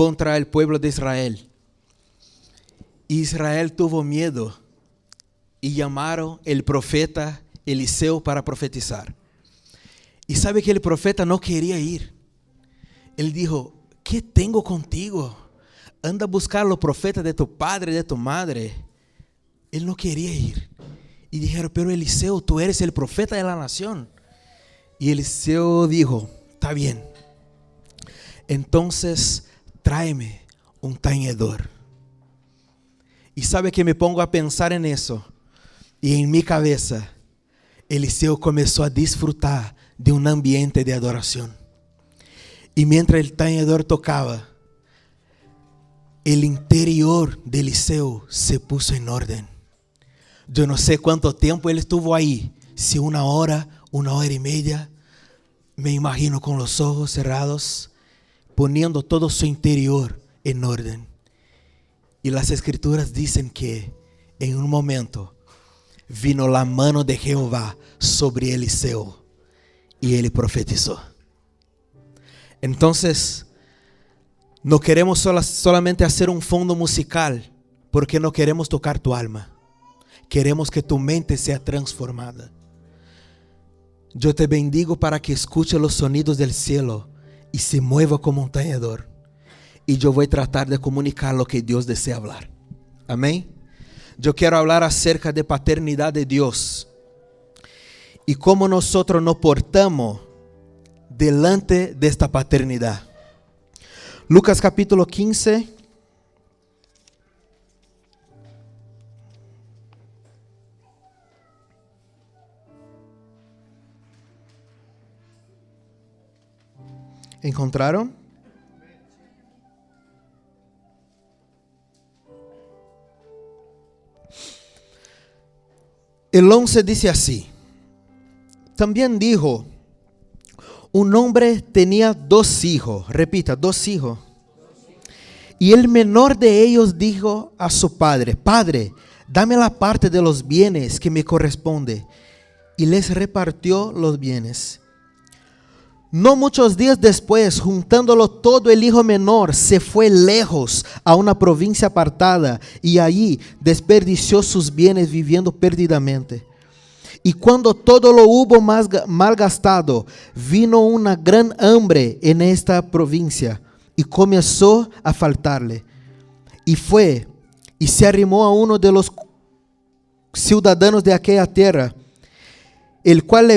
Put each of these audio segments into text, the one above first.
contra el pueblo de Israel. Israel tuvo miedo y llamaron el profeta Eliseo para profetizar. Y sabe que el profeta no quería ir. Él dijo: ¿qué tengo contigo? Anda a buscar a los profetas de tu padre, de tu madre. Él no quería ir. Y dijeron: pero Eliseo, tú eres el profeta de la nación. Y Eliseo dijo: está bien. Entonces tráeme un tañedor. Y sabe que me pongo a pensar en eso. Y en mi cabeza, Eliseo comenzó a disfrutar de un ambiente de adoración. Y mientras el tañedor tocaba, el interior de Eliseo se puso en orden. Yo no sé cuánto tiempo él estuvo ahí. Si 1 hora, 1 hora y media. Me imagino con los ojos cerrados, poniendo todo su interior en orden. Y las escrituras dicen que en un momento vino la mano de Jehová sobre Eliseo y él profetizó. Entonces, no queremos solamente hacer un fondo musical, porque no queremos tocar tu alma. Queremos que tu mente sea transformada. Yo te bendigo para que escuche los sonidos del cielo y se mueva como un tañedor. Y yo voy a tratar de comunicar lo que Dios desea hablar. Amén. Yo quiero hablar acerca de paternidad de Dios y cómo nosotros nos portamos delante de esta paternidad. Lucas capítulo 15. ¿Encontraron? El 11 dice así: también dijo, un hombre tenía 2 hijos. Repita, 2 hijos. Y el menor de ellos dijo a su padre: Padre, dame la parte de los bienes que me corresponde. Y les repartió los bienes. No muchos días después, juntándolo todo, el hijo menor se fue lejos a una provincia apartada y allí desperdició sus bienes viviendo perdidamente. Y cuando todo lo hubo malgastado, vino una gran hambre en esta provincia y comenzó a faltarle. Y fue y se arrimó a uno de los ciudadanos de aquella tierra, el cual le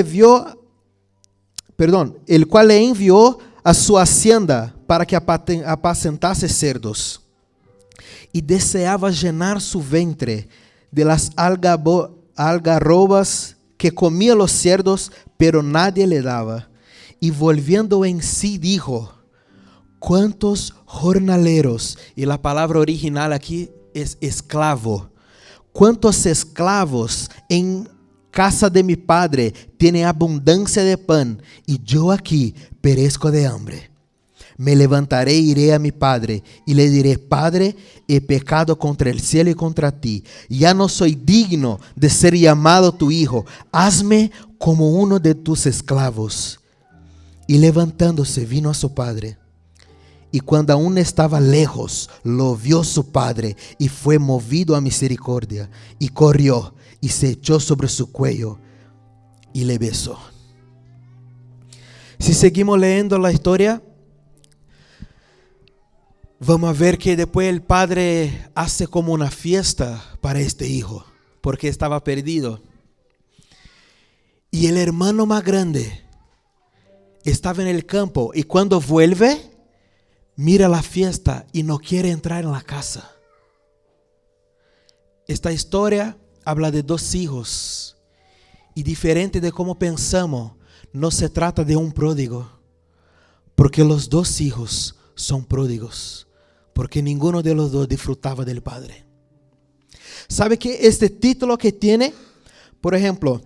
envió a su hacienda para que apacentase cerdos. Y deseaba llenar su ventre de las algarrobas que comían los cerdos, pero nadie le daba. Y volviendo en sí dijo: ¿cuántos jornaleros? Y la palabra original aquí es esclavo. ¿Cuántos esclavos en casa de mi padre tiene abundancia de pan, y yo aquí perezco de hambre? Me levantaré e iré a mi padre, y le diré: Padre, he pecado contra el cielo y contra ti. Ya no soy digno de ser llamado tu hijo. Hazme como uno de tus esclavos. Y levantándose vino a su padre. Y cuando aún estaba lejos, lo vio su padre, y fue movido a misericordia, y corrió y se echó sobre su cuello y le besó. Si seguimos leyendo la historia, vamos a ver que después el padre hace como una fiesta para este hijo, porque estaba perdido. Y el hermano más grande estaba en el campo, y cuando vuelve, mira la fiesta y no quiere entrar en la casa. Esta historia habla de 2 hijos, y diferente de cómo pensamos, no se trata de un pródigo, porque los 2 hijos son pródigos, porque ninguno de los 2 disfrutaba del padre. ¿Sabe que este título que tiene? Por ejemplo,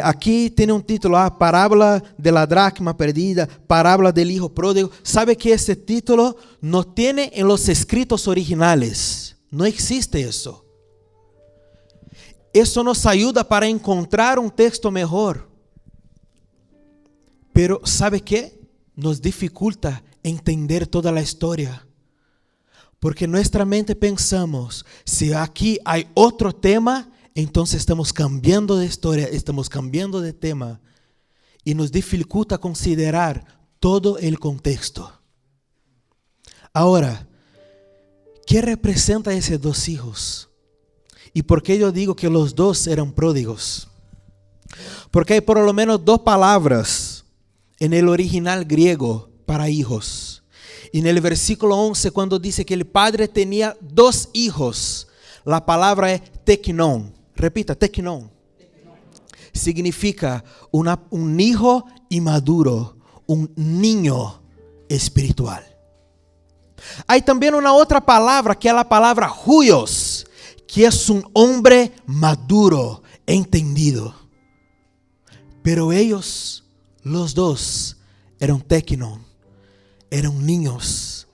aquí tiene un título: parábola de la dracma perdida, parábola del hijo pródigo. ¿Sabe que este título no tiene en los escritos originales? No existe eso. Eso nos ayuda para encontrar un texto mejor. Pero ¿sabe qué? Nos dificulta entender toda la historia. Porque nuestra mente pensamos, si aquí hay otro tema, entonces estamos cambiando de historia, estamos cambiando de tema. Y nos dificulta considerar todo el contexto. Ahora, ¿qué representa esos dos hijos? ¿Y por qué yo digo que los dos eran pródigos? Porque hay por lo menos dos palabras en el original griego para hijos. Y en el versículo 11, cuando dice que el padre tenía dos hijos, la palabra es teknon. Repita, teknon. Significa un hijo inmaduro, un niño espiritual. Hay también una otra palabra que es la palabra huios, que es un hombre maduro, entendido. Pero ellos, los dos, eran teknon, eran niños,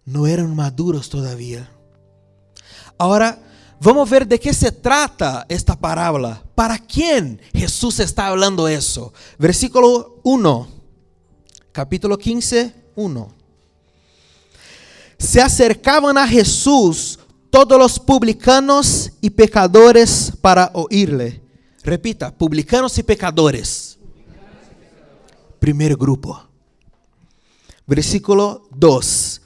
no eran maduros todavía. Ahora, vamos a ver de qué se trata esta parábola. ¿Para quién Jesús está hablando eso? Versículo 1, capítulo 15, 1. Se acercaban a Jesús todos los publicanos y pecadores para oírle. Repita, publicanos y pecadores. Primer grupo. Versículo 2.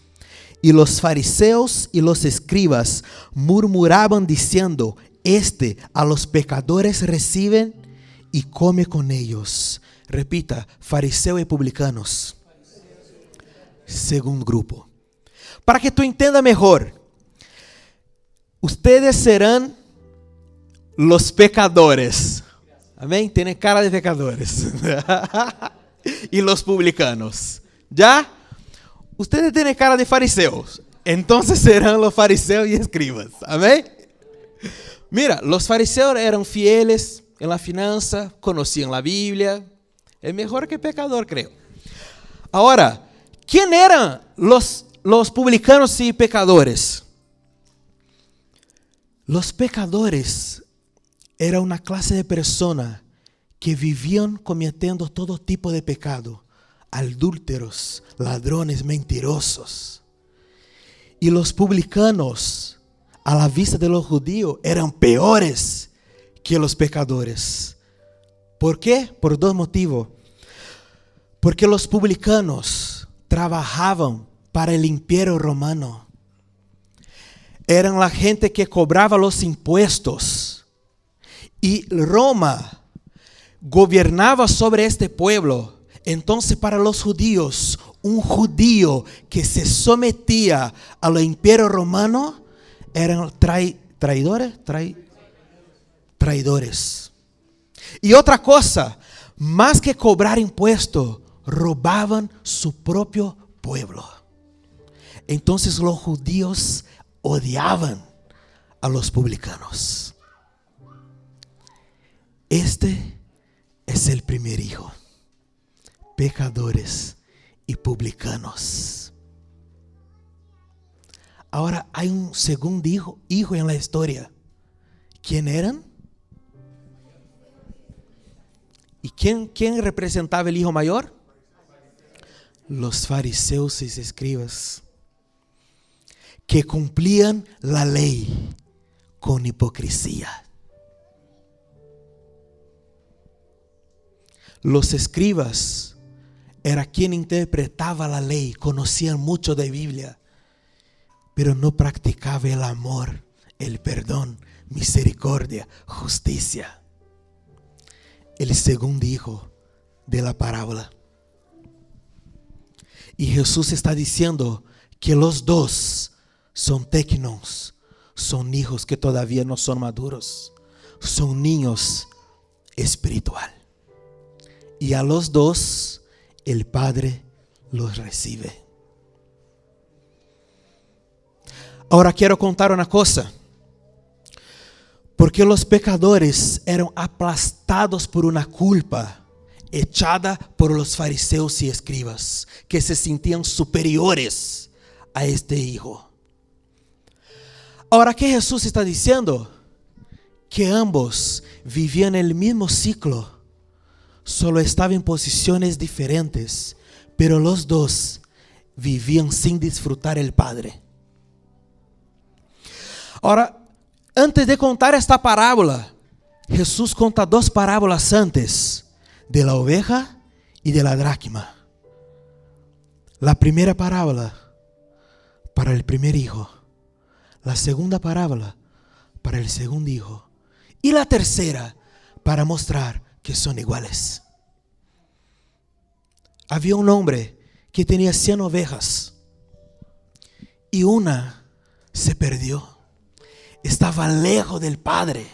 Y los fariseos y los escribas murmuraban diciendo, a los pecadores reciben y come con ellos. Repita, fariseo y publicanos. Segundo grupo. Para que tú entiendas mejor, ustedes serán los pecadores. Amén. Tienen cara de pecadores. Y los publicanos. ¿Ya? Ustedes tienen cara de fariseos. Entonces serán los fariseos y escribas. Amén. Mira, los fariseos eran fieles en la finanza, conocían la Biblia. Es mejor que pecador, creo. Ahora, ¿quién eran los publicanos y pecadores? Los pecadores eran una clase de personas que vivían cometiendo todo tipo de pecado. Adúlteros, ladrones, mentirosos. Y los publicanos, a la vista de los judíos, eran peores que los pecadores. ¿Por qué? Por dos motivos. Porque los publicanos trabajaban para el imperio romano. Eran la gente que cobraba los impuestos. Y Roma gobernaba sobre este pueblo. Entonces, para los judíos, un judío que se sometía al imperio romano eran traidores. Y otra cosa, más que cobrar impuestos, robaban su propio pueblo. Entonces los judíos odiaban a los publicanos. Este es el primer hijo. Pecadores y publicanos. Ahora hay un segundo hijo en la historia. ¿Quién eran? ¿Y quién representaba el hijo mayor? Los fariseos y escribas, que cumplían la ley con hipocresía. Los escribas era quien interpretaba la ley, conocían mucho de Biblia, pero no practicaba el amor, el perdón, misericordia, justicia. El segundo hijo de la parábola. Y Jesús está diciendo que los dos son teknos, son hijos que todavía no son maduros, son niños espiritual. Y a los dos el Padre los recibe. Ahora quiero contar una cosa. Porque los pecadores eran aplastados por una culpa echada por los fariseos y escribas, que se sentían superiores a este hijo. Ahora, ¿qué Jesús está diciendo? Que ambos vivían el mismo ciclo, solo estaban en posiciones diferentes, pero los dos vivían sin disfrutar el Padre. Ahora, antes de contar esta parábola, Jesús cuenta dos parábolas antes, de la oveja y de la dracma. La primera parábola para el primer hijo, la segunda parábola para el segundo hijo, y la tercera para mostrar que son iguales. Había un hombre que tenía 100 ovejas y una se perdió. Estaba lejos del Padre.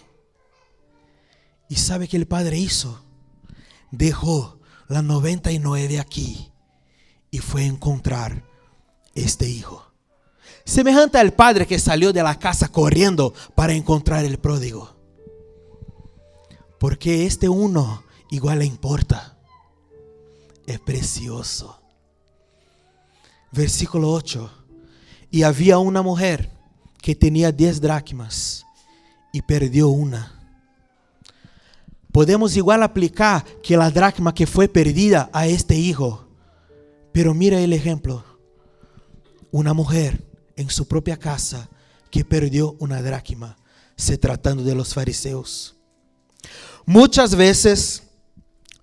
¿Y sabe qué el Padre hizo? Dejó las 99 aquí y fue a encontrar este hijo. Semejante al padre que salió de la casa corriendo para encontrar el pródigo. Porque este uno igual le importa. Es precioso. Versículo 8. Y había una mujer que tenía 10 dracmas y perdió una. Podemos igual aplicar que la dracma que fue perdida a este hijo. Pero mira el ejemplo. Una mujer en su propia casa que perdió una dracma, se tratando de los fariseos. Muchas veces,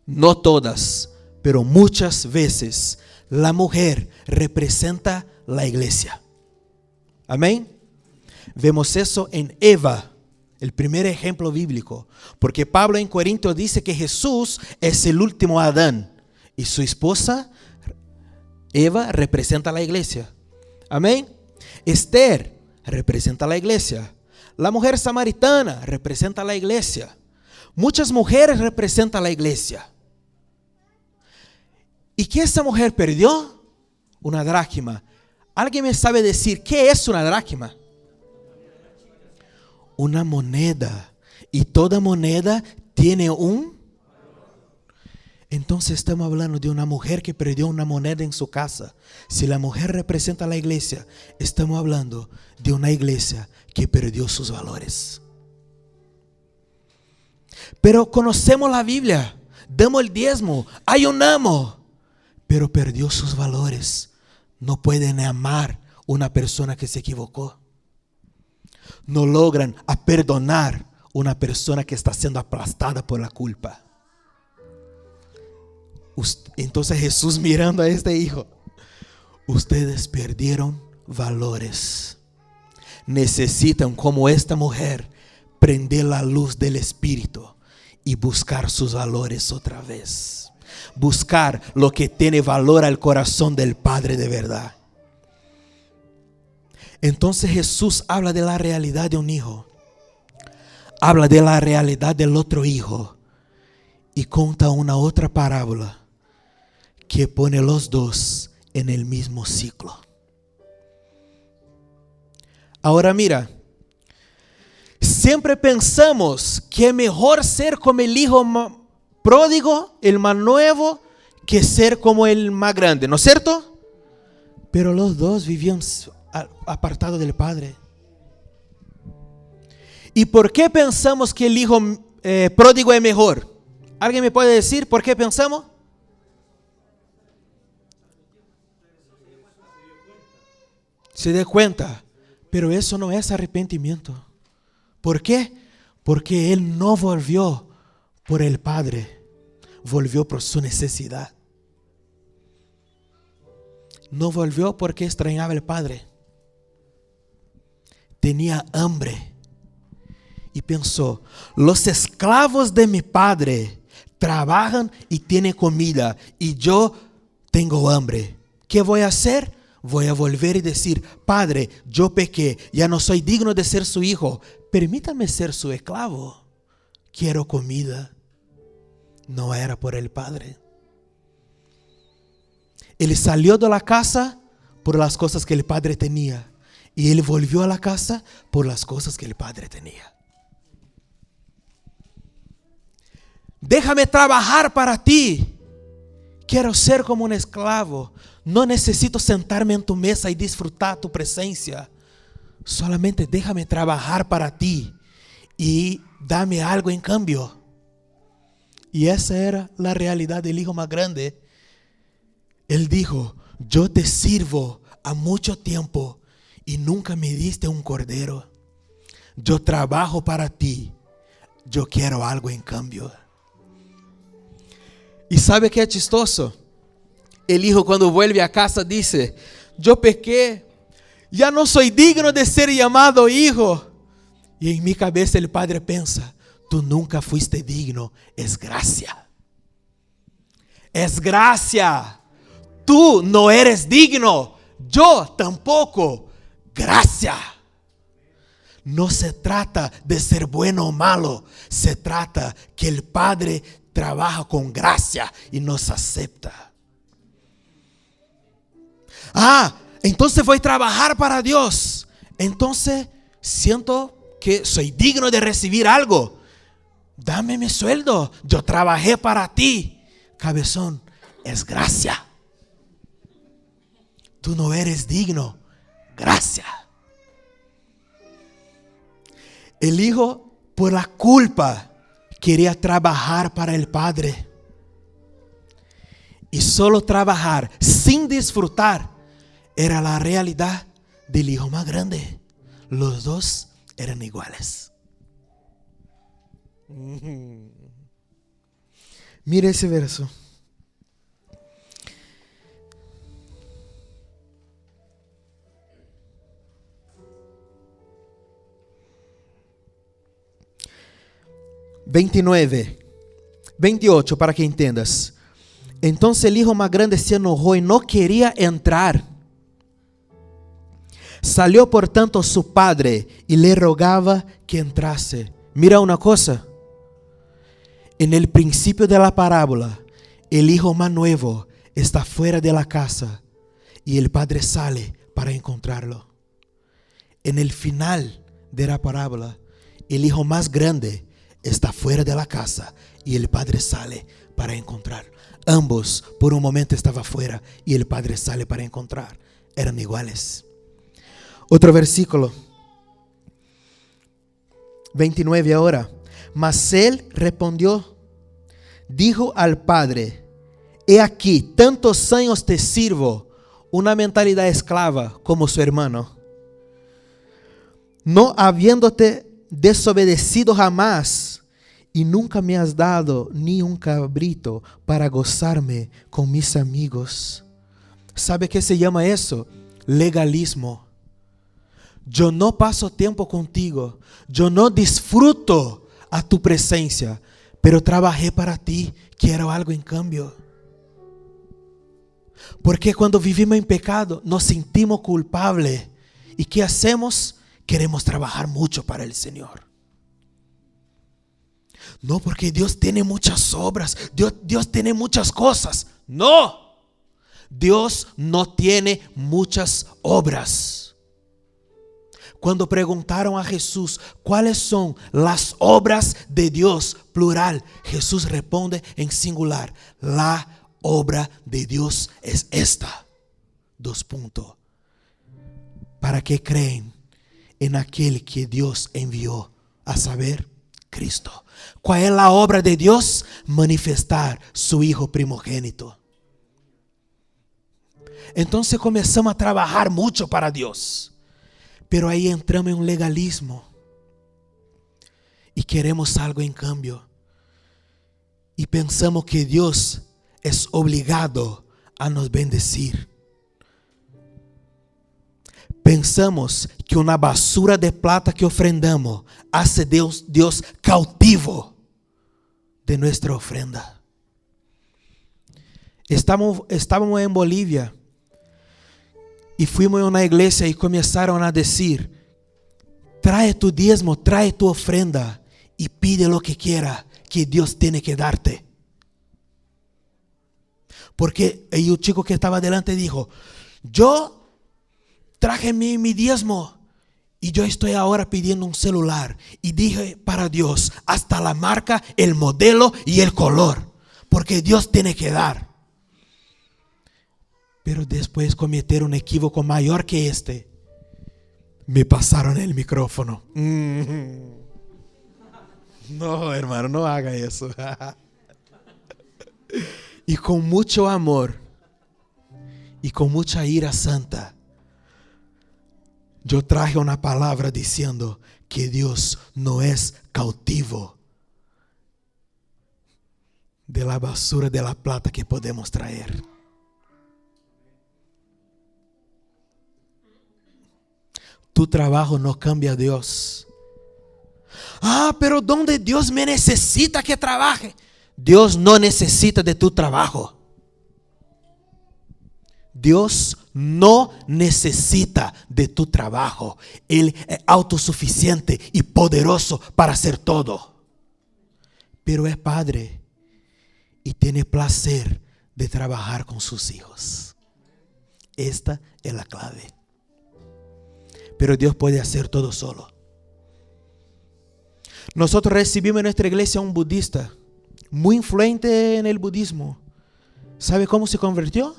no todas, pero muchas veces, la mujer representa la iglesia. Amén. Vemos eso en Eva, el primer ejemplo bíblico, porque Pablo en Corintios dice que Jesús es el último Adán y su esposa Eva representa la iglesia. Amén. Esther representa la iglesia. La mujer samaritana representa la iglesia. Muchas mujeres representan la iglesia. ¿Y qué esa mujer perdió? Una dracma. ¿Alguien me sabe decir qué es una dracma? Una moneda. Y toda moneda tiene un... Entonces estamos hablando de una mujer que perdió una moneda en su casa. Si la mujer representa a la iglesia, estamos hablando de una iglesia que perdió sus valores. Pero conocemos la Biblia, damos el diezmo, ayunamos, pero perdió sus valores. No pueden amar a una persona que se equivocó. No logran perdonar a una persona que está siendo aplastada por la culpa. Entonces Jesús mirando a este hijo, ustedes perdieron valores. Necesitan, como esta mujer, prender la luz del Espíritu y buscar sus valores otra vez. Buscar lo que tiene valor al corazón del Padre de verdad. Entonces Jesús habla de la realidad de un hijo. Habla de la realidad del otro hijo. Y cuenta una otra parábola que pone los dos en el mismo ciclo. Ahora mira, siempre pensamos que es mejor ser como el hijo pródigo, el más nuevo, que ser como el más grande, ¿no es cierto? Pero los dos vivían apartados del Padre. ¿Y por qué pensamos que el hijo pródigo es mejor? ¿Alguien me puede decir por qué pensamos? Se dé cuenta, pero eso no es arrepentimiento. ¿Por qué? Porque él no volvió por el Padre, volvió por su necesidad. No volvió porque extrañaba al Padre. Tenía hambre y pensó: los esclavos de mi Padre trabajan y tienen comida y yo tengo hambre. ¿Qué voy a hacer? Voy a volver y decir: Padre, yo pequé, ya no soy digno de ser su hijo. Permítame ser su esclavo. Quiero comida. No era por el Padre. Él salió de la casa por las cosas que el Padre tenía. Y él volvió a la casa por las cosas que el Padre tenía. Déjame trabajar para ti. Quiero ser como un esclavo. No necesito sentarme en tu mesa y disfrutar tu presencia. Solamente déjame trabajar para ti y dame algo en cambio. Y esa era la realidad del hijo más grande. Él dijo: yo te sirvo a mucho tiempo y nunca me diste un cordero. Yo trabajo para ti, yo quiero algo en cambio. ¿Y sabe qué es chistoso? El hijo cuando vuelve a casa dice, yo pequé, ya no soy digno de ser llamado hijo. Y en mi cabeza el padre piensa, tú nunca fuiste digno, es gracia. Es gracia. Tú no eres digno, yo tampoco. Gracia. No se trata de ser bueno o malo, se trata que el Padre trabaja con gracia y nos acepta. Entonces voy a trabajar para Dios. Entonces siento que soy digno de recibir algo. Dame mi sueldo, yo trabajé para ti. Cabezón, es gracia. Tú no eres digno, gracia. El hijo, por la culpa, quería trabajar para el padre. Y solo trabajar sin disfrutar era la realidad del hijo más grande. Los dos eran iguales. Mire ese verso. $28 para que entiendas. Entonces el hijo más grande se enojó y no quería entrar. Salió por tanto su padre y le rogaba que entrase. Mira una cosa. En el principio de la parábola, el hijo más nuevo está fuera de la casa y el padre sale para encontrarlo. En el final de la parábola, el hijo más grande está fuera de la casa y el padre sale para encontrar. Ambos por un momento estaban fuera y el padre sale para encontrar. Eran iguales. Otro versículo 29 ahora. Mas él respondió, dijo al padre, he aquí, tantos años te sirvo, una mentalidad esclava como su hermano, no habiéndote desobedecido jamás, y nunca me has dado ni un cabrito para gozarme con mis amigos. ¿Sabe qué se llama eso? Legalismo. Yo no paso tiempo contigo, yo no disfruto a tu presencia, pero trabajé para ti, quiero algo en cambio. Porque cuando vivimos en pecado nos sentimos culpables. ¿Y qué hacemos? Queremos trabajar mucho para el Señor. No, porque Dios tiene muchas obras, Dios tiene muchas cosas. No, Dios no tiene muchas obras. Cuando preguntaron a Jesús, ¿cuáles son las obras de Dios? Plural. Jesús responde en singular. La obra de Dios es esta. 2 puntos. ¿Para qué creen en aquel que Dios envió? A saber, Cristo. ¿Cuál es la obra de Dios? Manifestar su Hijo primogénito. Entonces comenzamos a trabajar mucho para Dios. Pero ahí entramos en un legalismo y queremos algo en cambio. Y pensamos que Dios es obligado a nos bendecir. Pensamos que una basura de plata que ofrendamos hace Dios cautivo de nuestra ofrenda. Estábamos en Bolivia. Y fuimos a una iglesia y comenzaron a decir, trae tu diezmo, trae tu ofrenda y pide lo que quiera que Dios tiene que darte. Porque el chico que estaba delante dijo, yo traje mi diezmo y yo estoy ahora pidiendo un celular. Y dije para Dios, hasta la marca, el modelo y el color, porque Dios tiene que dar. Pero después cometieron un equívoco mayor que este. Me pasaron el micrófono. No, hermano, no haga eso. Y con mucho amor y con mucha ira santa, yo traje una palabra diciendo que Dios no es cautivo de la basura de la plata que podemos traer. Tu trabajo no cambia a Dios. Pero donde Dios me necesita que trabaje. Dios no necesita de tu trabajo. Dios no necesita de tu trabajo. Él es autosuficiente y poderoso para hacer todo. Pero es padre y tiene placer de trabajar con sus hijos. Esta es la clave. Pero Dios puede hacer todo solo. Nosotros recibimos en nuestra iglesia a un budista muy influente en el budismo. ¿Sabe cómo se convirtió?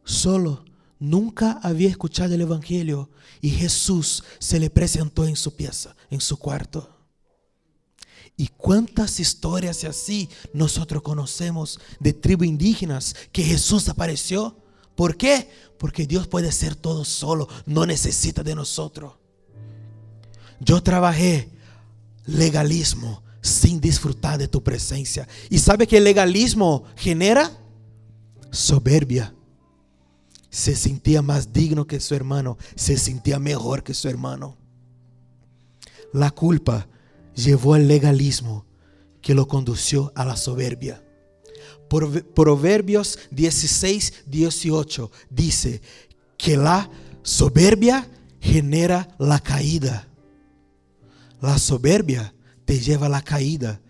Solo. Nunca había escuchado el evangelio y Jesús se le presentó en su pieza, en su cuarto. Y cuántas historias así nosotros conocemos de tribus indígenas que Jesús apareció. ¿Por qué? Porque Dios puede hacer todo solo, no necesita de nosotros. Yo trabajé legalismo sin disfrutar de tu presencia. ¿Y sabe qué legalismo genera? Soberbia. Se sentía más digno que su hermano, se sentía mejor que su hermano. La culpa llevó al legalismo que lo condució a la soberbia. Proverbios 16:18 dice que la soberbia genera la caída. La soberbia te lleva a la caída.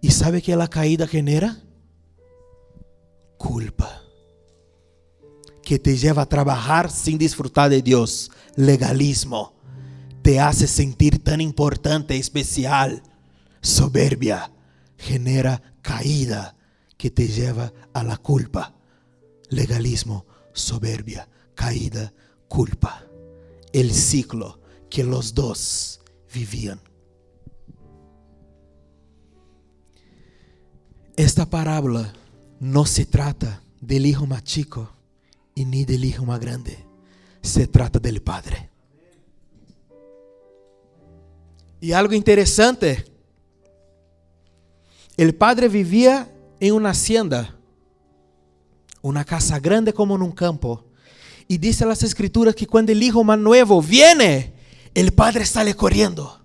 ¿Y sabe qué la caída genera? Culpa. Que te lleva a trabajar sin disfrutar de Dios. Legalismo. Te hace sentir tan importante, especial. Soberbia genera caída que te lleva a la culpa. Legalismo, soberbia, caída, culpa. El ciclo que los dos vivían. Esta parábola no se trata del hijo más chico y ni del hijo más grande. Se trata del padre. Y algo interesante, el padre vivía en una hacienda, una casa grande como en un campo. Y dice las escrituras que cuando el hijo más nuevo viene, el padre sale corriendo.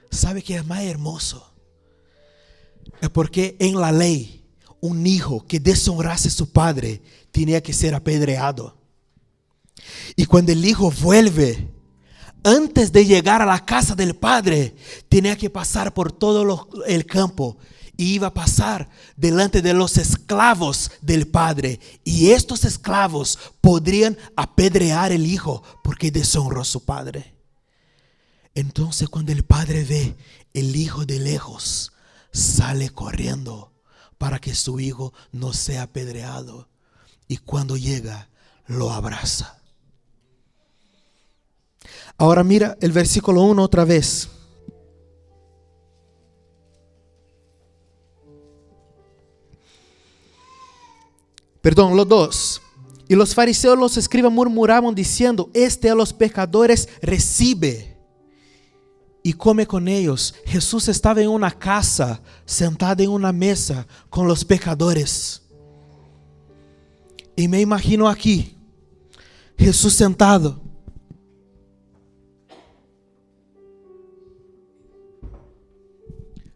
¿Sabe qué es más hermoso? Es porque en la ley, un hijo que deshonrase a su padre tenía que ser apedreado. Y cuando el hijo vuelve, antes de llegar a la casa del padre, tenía que pasar por todo el campo. Y iba a pasar delante de los esclavos del padre. Y estos esclavos podrían apedrear al hijo porque deshonró a su padre. Entonces cuando el padre ve el hijo de lejos, sale corriendo para que su hijo no sea apedreado. Y cuando llega, lo abraza. Ahora mira el versículo 1 otra vez. Perdón, los 2. Y los fariseos, los escribas murmuraban diciendo: este a los pecadores recibe y come con ellos. Jesús estaba en una casa, sentado en una mesa con los pecadores. Y me imagino aquí, Jesús sentado.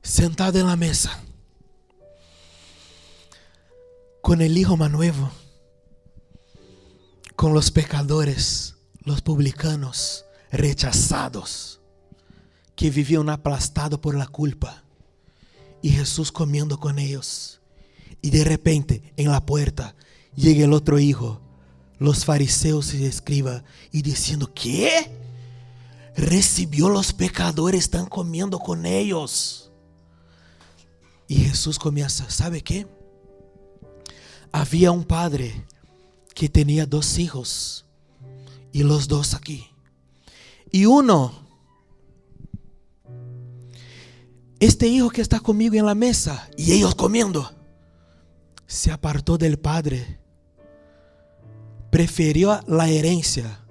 Sentado en la mesa. Con el hijo más nuevo. Con los pecadores, los publicanos, rechazados, que vivían aplastados por la culpa. Y Jesús comiendo con ellos. Y de repente, en la puerta, llega el otro hijo, los fariseos y escribas, y diciendo: ¿qué? Recibió los pecadores, están comiendo con ellos. Y Jesús comienza: ¿sabe qué? Había un padre que tenía 2 hijos, y los 2 aquí. Y uno, este hijo que está conmigo en la mesa, y ellos comiendo, se apartó del padre, prefirió la herencia,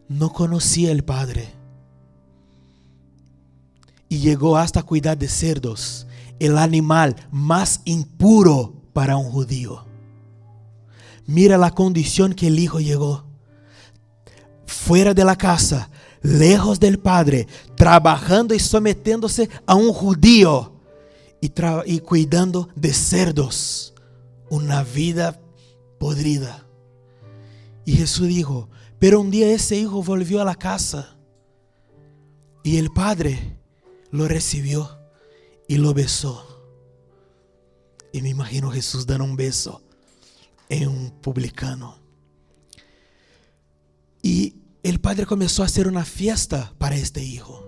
no conocía al padre y llegó hasta cuidar de cerdos, el animal más impuro para un judío. Mira la condición que el hijo llegó. Fuera de la casa, lejos del padre, trabajando y sometiéndose a un judío y cuidando de cerdos. Una vida podrida. Y Jesús dijo, pero un día ese hijo volvió a la casa y el padre lo recibió y lo besó. Y me imagino Jesús dando un beso en un publicano. Y el padre comenzó a hacer una fiesta para este hijo.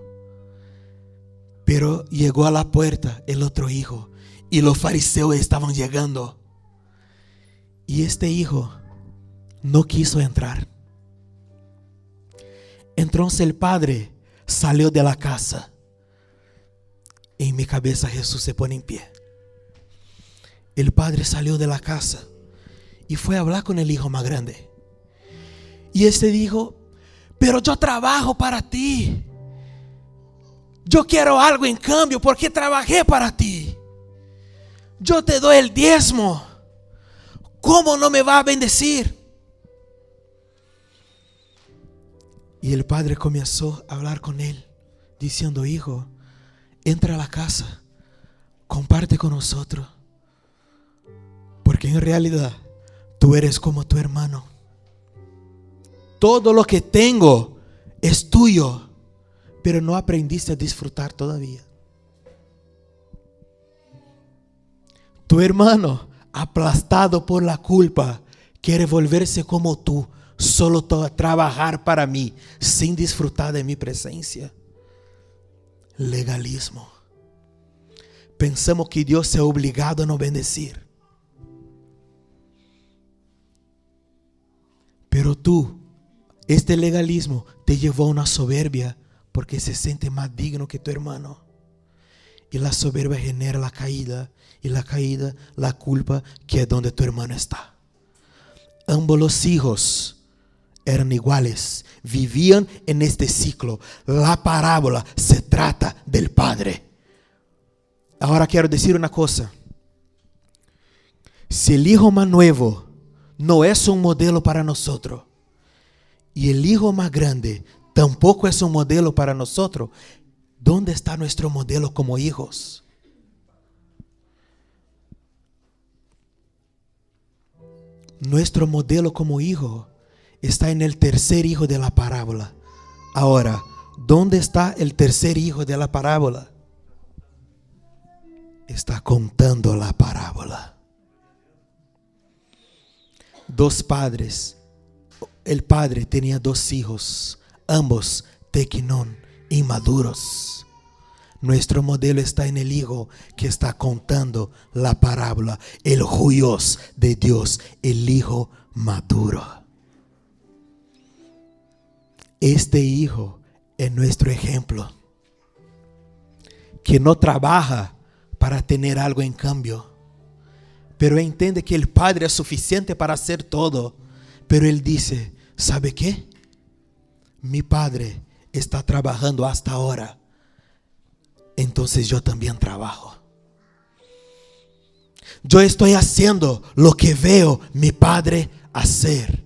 Pero llegó a la puerta el otro hijo y los fariseos estaban llegando. Y este hijo no quiso entrar. Entonces el padre salió de la casa. En mi cabeza Jesús se pone en pie. El padre salió de la casa y fue a hablar con el hijo más grande. Y este dijo, pero yo trabajo para ti. Yo quiero algo en cambio porque trabajé para ti. Yo te doy el diezmo. ¿Cómo no me va a bendecir? Y el padre comenzó a hablar con él, diciendo, hijo, entra a la casa, comparte con nosotros. Porque en realidad tú eres como tu hermano. Todo lo que tengo es tuyo, pero no aprendiste a disfrutar todavía. Tu hermano, aplastado por la culpa, quiere volverse como tú, solo trabajar para mí, sin disfrutar de mi presencia. Legalismo. Pensamos que Dios se ha obligado a nos bendecir. Pero tú, este legalismo te llevó a una soberbia porque se siente más digno que tu hermano. Y la soberbia genera la caída, y la caída, la culpa, que es donde tu hermano está. Ambos los hijos eran iguales, vivían en este ciclo. La parábola se trata del padre. Ahora quiero decir una cosa. Si el hijo más nuevo no es un modelo para nosotros, y el hijo más grande tampoco es un modelo para nosotros, ¿dónde está nuestro modelo como hijos? Nuestro modelo como hijo está en el tercer hijo de la parábola. Ahora, ¿dónde está el tercer hijo de la parábola? Está contando la parábola. Dos padres. El padre tenía dos hijos, ambos tequinón, inmaduros. Nuestro modelo está en el hijo que está contando la parábola, el Huios de Dios, el hijo maduro. Este hijo es nuestro ejemplo, que no trabaja para tener algo en cambio, pero entiende que el padre es suficiente para hacer todo. Pero él dice, ¿sabe qué? Mi padre está trabajando hasta ahora, entonces yo también trabajo. Yo estoy haciendo lo que veo mi padre hacer.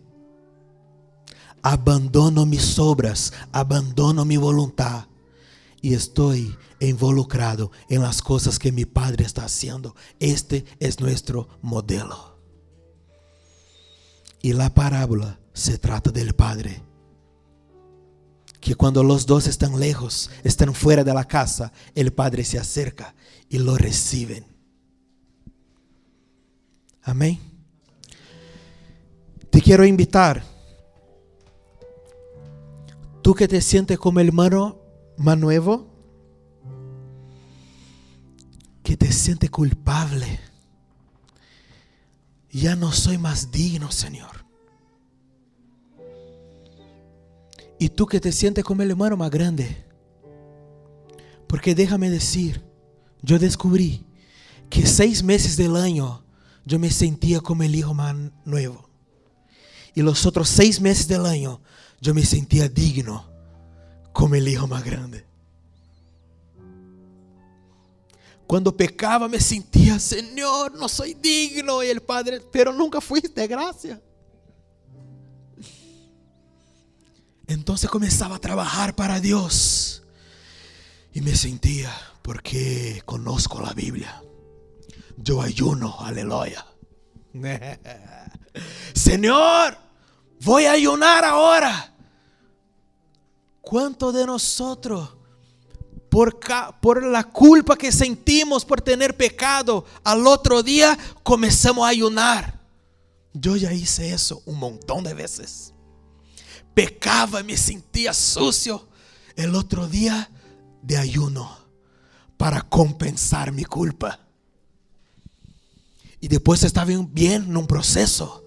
Abandono mis obras, abandono mi voluntad y estoy involucrado en las cosas que mi padre está haciendo. Este es nuestro modelo. Y la parábola se trata del padre, que cuando los dos están lejos, están fuera de la casa, el padre se acerca y lo reciben. Amén. Te quiero invitar, tú que te sientes como hermano más nuevo, que te sientes culpable. Ya no soy más digno, Señor. Y tú que te sientes como el hermano más grande. Porque déjame decir, yo descubrí que 6 meses del año yo me sentía como el hijo más nuevo. Y los otros 6 meses del año, yo me sentía digno como el hijo más grande. Cuando pecaba me sentía, Señor, no soy digno. Y el Padre, pero nunca fuiste, gracias. Entonces comenzaba a trabajar para Dios. Y me sentía, porque conozco la Biblia. Yo ayuno, aleluya. Señor, voy a ayunar ahora. ¿Cuántos de nosotros, por la culpa que sentimos por tener pecado, al otro día comenzamos a ayunar? Yo ya hice eso un montón de veces. Pecaba y me sentía sucio. El otro día de ayuno para compensar mi culpa. Y después estaba bien en un proceso.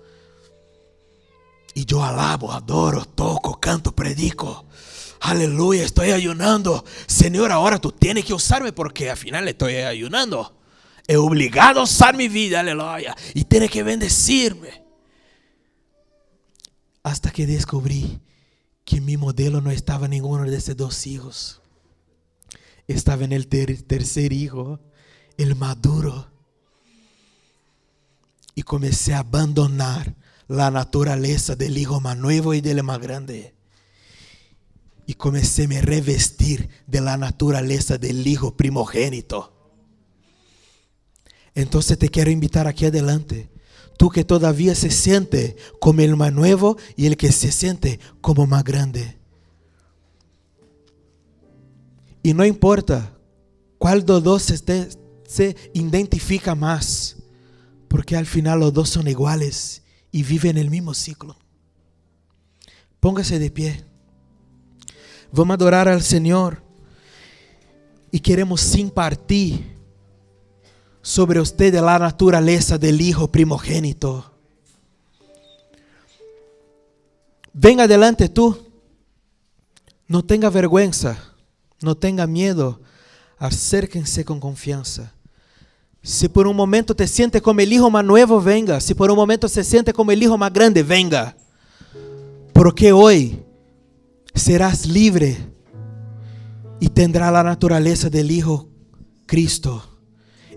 Y yo alabo, adoro, toco, canto, predico. Aleluya, estoy ayunando. Señor, ahora tú tienes que usarme porque al final estoy ayunando. He obligado a usar mi vida, aleluya. Y tienes que bendecirme. Hasta que descubrí que mi modelo no estaba en ninguno de esos 2 hijos. Estaba en el tercer hijo, el maduro. Y comencé a abandonar la naturaleza del hijo más nuevo y del más grande. Y comencé a me revestir de la naturaleza del hijo primogénito. Entonces te quiero invitar aquí adelante. Tú que todavía se siente como el más nuevo y el que se siente como más grande. Y no importa cuál de los dos se identifica más. Porque al final los dos son iguales y viven el mismo ciclo. Póngase de pie. Vamos a adorar al Señor. Y queremos impartir sobre usted la naturaleza del hijo primogénito. Venga adelante tú. No tenga vergüenza. No tenga miedo. Acérquense con confianza. Si por un momento te sientes como el hijo más nuevo, venga. Si por un momento se siente como el hijo más grande, venga. Porque hoy serás libre y tendrás la naturaleza del Hijo Cristo,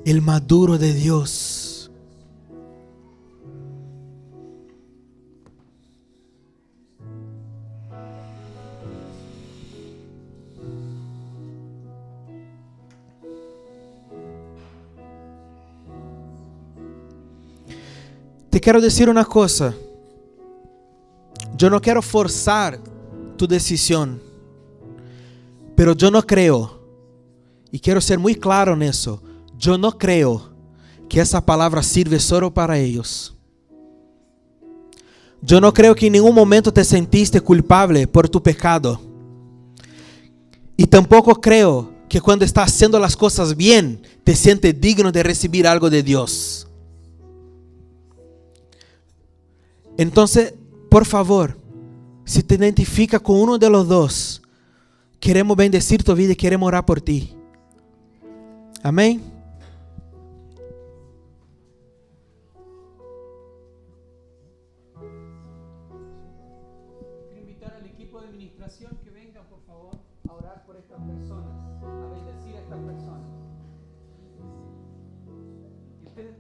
el maduro de Dios. Te quiero decir una cosa. Yo no quiero forzar tu decisión, pero yo no creo, y quiero ser muy claro en eso, yo no creo que esa palabra sirve solo para ellos. Yo no creo que en ningún momento te sentiste culpable por tu pecado. Y tampoco creo que cuando estás haciendo las cosas bien, te sientes digno de recibir algo de Dios. Entonces, por favor, si te identifica con uno de los dos, queremos bendecir tu vida y queremos orar por ti. Amén. Quiero invitar al equipo de administración que venga, por favor, a orar por estas personas, a bendecir a estas personas. Y ustedes,